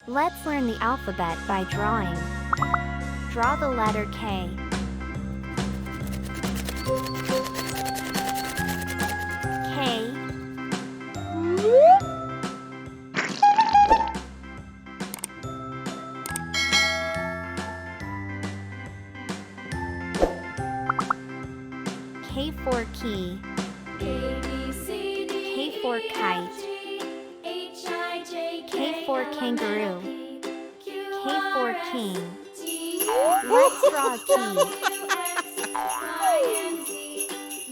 Let's learn the alphabet by drawing. Draw the letter K. K. K for key. A, B, C, D, K for kite. H, I, J, K for kangaroo. Q, K for R, S, king. T, Let's draw a key. W, X, Y, and Z.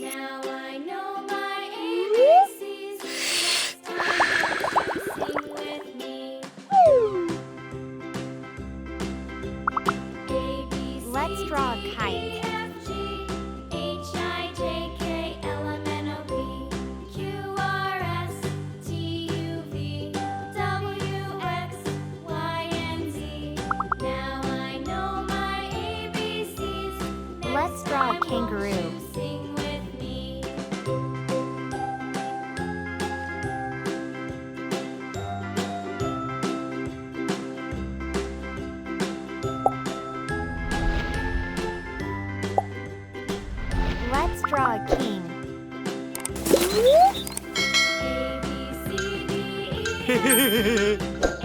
Now I know my ABCs. Next time you sing with me. A, B, C, Let's draw a D, kite. E, F, G, H, I, J, K, L, M, N, O, P, Q, R, S, T, U, V, W, X, Y, and Z. Now I know my ABCs. Let's draw a Next time, won't kangaroo. you sing with me? Let's draw a king. A, B, C, D, E, F,